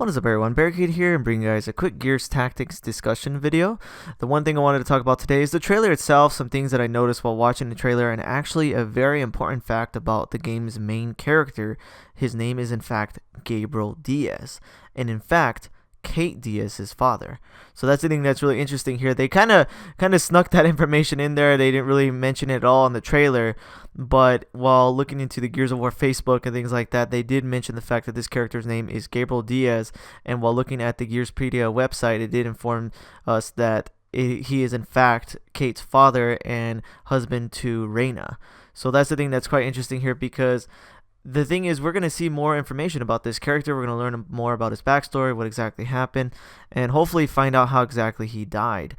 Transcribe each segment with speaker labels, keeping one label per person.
Speaker 1: What is up, everyone? Barricade here and bringing you guys a quick Gears Tactics discussion video. The one thing I wanted to talk about today is the trailer itself, some things that I noticed while watching the trailer, and actually a very important fact about the game's main character. His name is in fact Gabriel Diaz, and in fact Kait Diaz, his father. So that's the thing that's really interesting here. They kind of snuck that information in there. They didn't really mention it at all in the trailer, but while looking into the Gears of War Facebook and things like that, they did mention the fact that this character's name is Gabriel Diaz, and while looking at the Gearspedia website, it did inform us that he is in fact Kait's father and husband to Reyna. So that's the thing that's quite interesting here, because the thing is, we're going to see more information about this character. We're going to learn more about his backstory, what exactly happened, and hopefully find out how exactly he died.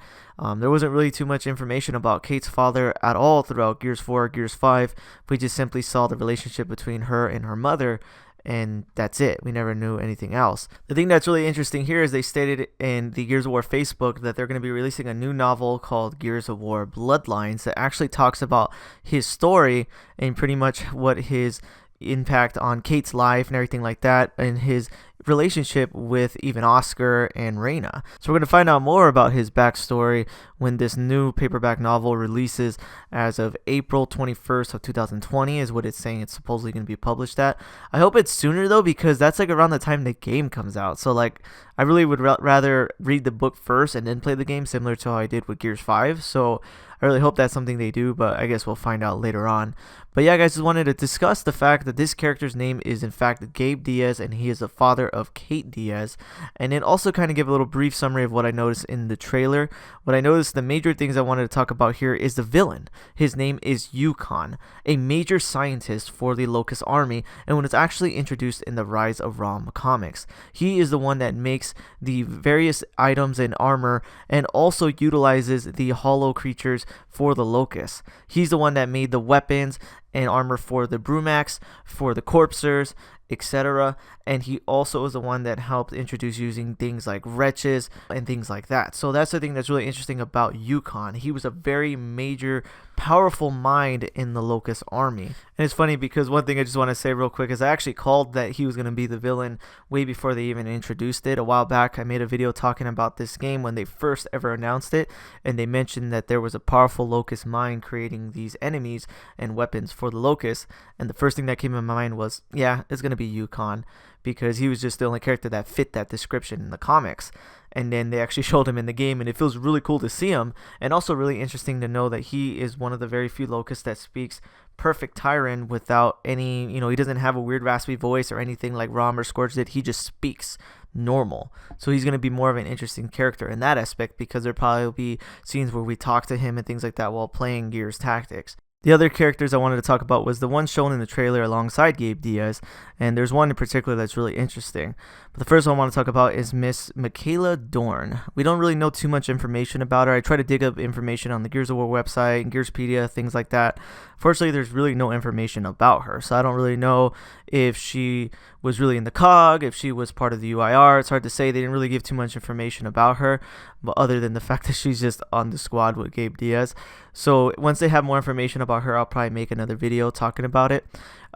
Speaker 1: There wasn't really too much information about Kait's father at all throughout Gears 4, Gears 5. We just simply saw the relationship between her and her mother, and that's it. We never knew anything else. The thing that's really interesting here is they stated in the Gears of War Facebook that they're going to be releasing a new novel called Gears of War Bloodlines that actually talks about his story and pretty much what his impact on Kait's life and everything like that, and his relationship with even Oscar and Reyna. So we're going to find out more about his backstory when this new paperback novel releases as of April 21st of 2020 is what it's saying it's supposedly going to be published at. I hope it's sooner though, because that's like around the time the game comes out. So like I really would rather read the book first and then play the game, similar to how I did with Gears 5. So I really hope that's something they do, but I guess we'll find out later on. But yeah, guys, just wanted to discuss the fact that this character's name is in fact Gabe Diaz, and he is the father of Kait Diaz. And then also kind of give a little brief summary of what I noticed in the trailer. What I noticed, the major things I wanted to talk about here is the villain. His name is Uconn, a major scientist for the Locust Army, and when it's actually introduced in the Rise of Rom comics. He is the one that makes the various items and armor, and also utilizes the hollow creatures for the Locust. He's the one that made the weapons and armor for the Brumax, for the Corpsers, etc. And he also is the one that helped introduce using things like wretches and things like that. So that's the thing that's really interesting about Uconn. He was a very major, powerful mind in the Locust Army. And it's funny because one thing I just want to say real quick is I actually called that he was going to be the villain way before they even introduced it. A while back I made a video talking about this game when they first ever announced it, and they mentioned that there was a powerful Locust mind creating these enemies and weapons for the Locust, and the first thing that came in my mind was, yeah, it's going to be Uconn, because he was just the only character that fit that description in the comics. And then they actually showed him in the game, and it feels really cool to see him, and also really interesting to know that he is one of the very few Locusts that speaks perfect Tyrant without any, he doesn't have a weird raspy voice or anything like Rom or Scourge did. He just speaks normal. So he's going to be more of an interesting character in that aspect, because there probably will be scenes where we talk to him and things like that while playing Gears Tactics. The other characters I wanted to talk about was the one shown in the trailer alongside Gabe Diaz, and there's one in particular that's really interesting. But the first one I want to talk about is Miss Michaela Dorn. We don't really know too much information about her. I tried to dig up information on the Gears of War website and Gearspedia, things like that. Fortunately, there's really no information about her, so I don't really know if she was really in the COG, if she was part of the UIR. It's hard to say. They didn't really give too much information about her, but other than the fact that she's just on the squad with Gabe Diaz. So once they have more information about her, I'll probably make another video talking about it.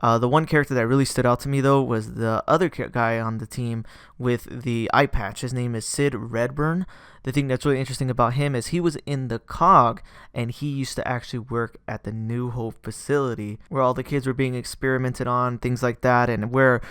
Speaker 1: The one character that really stood out to me though was the other guy on the team with the eye patch. His name is Sid Redburn. The thing that's really interesting about him is he was in the COG, and he used to actually work at the New Hope facility where all the kids were being experimented on, things like that, and where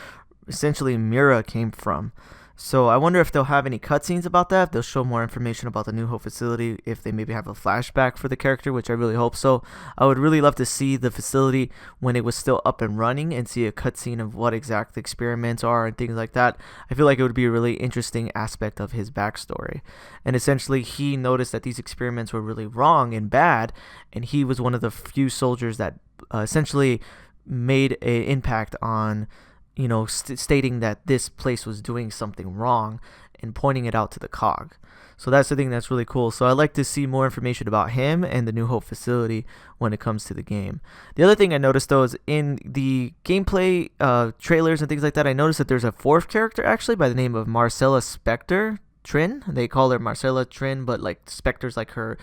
Speaker 1: essentially Mira came from. So I wonder if they'll have any cutscenes about that, if they'll show more information about the New Hope facility, if they maybe have a flashback for the character, which I really hope so. I would really love to see the facility when it was still up and running and see a cutscene of what exact the experiments are and things like that. I feel like it would be a really interesting aspect of his backstory. And essentially he noticed that these experiments were really wrong and bad, and he was one of the few soldiers that essentially made an impact on stating that this place was doing something wrong and pointing it out to the COG. So that's the thing that's really cool. So I'd like to see more information about him and the New Hope facility when it comes to the game. The other thing I noticed though is in the gameplay trailers and things like that, I noticed that there's a fourth character actually by the name of Marcella Spectre Trin. They call her Marcella Trin, but like Spectre's like her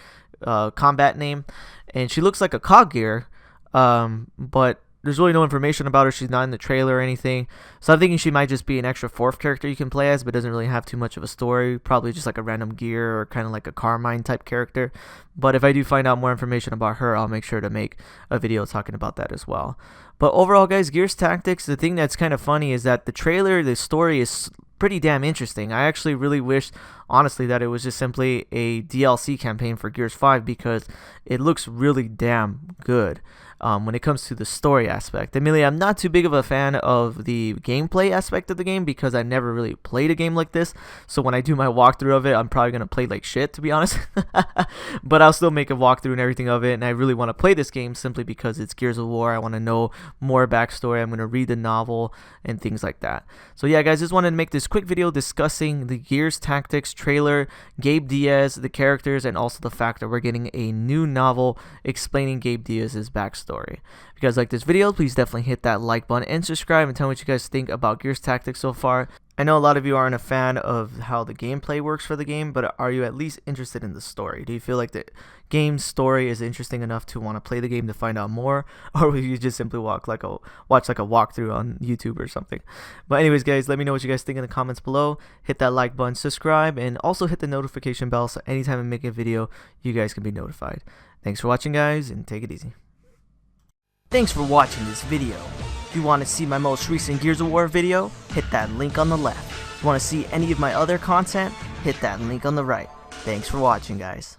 Speaker 1: combat name, and she looks like a COG gear, but there's really no information about her. She's not in the trailer or anything. So I'm thinking she might just be an extra fourth character you can play as, but doesn't really have too much of a story. Probably just like a random gear or kind of like a Carmine type character. But if I do find out more information about her, I'll make sure to make a video talking about that as well. But overall, guys, Gears Tactics, the thing that's kind of funny is that the trailer, the story is pretty damn interesting. I actually really wish, honestly, that it was just simply a DLC campaign for Gears 5 because it looks really damn good. When it comes to the story aspect. Admittedly, I'm not too big of a fan of the gameplay aspect of the game because I never really played a game like this. So when I do my walkthrough of it, I'm probably going to play like shit, to be honest. But I'll still make a walkthrough and everything of it. And I really want to play this game simply because it's Gears of War. I want to know more backstory. I'm going to read the novel and things like that. So yeah, guys, just wanted to make this quick video discussing the Gears Tactics trailer, Gabe Diaz, the characters, and also the fact that we're getting a new novel explaining Gabe Diaz's backstory. If you guys like this video, please definitely hit that like button and subscribe and tell me what you guys think about Gears Tactics so far. I know a lot of you aren't a fan of how the gameplay works for the game, but are you at least interested in the story? Do you feel like the game's story is interesting enough to want to play the game to find out more, or will you just simply watch like a walkthrough on YouTube or something? But anyways, guys, let me know what you guys think in the comments below. Hit that like button, subscribe, and also hit the notification bell so anytime I make a video, you guys can be notified. Thanks for watching, guys, and take it easy. Thanks for watching this video. If you want to see my most recent Gears of War video, hit that link on the left. If you want to see any of my other content, hit that link on the right. Thanks for watching, guys.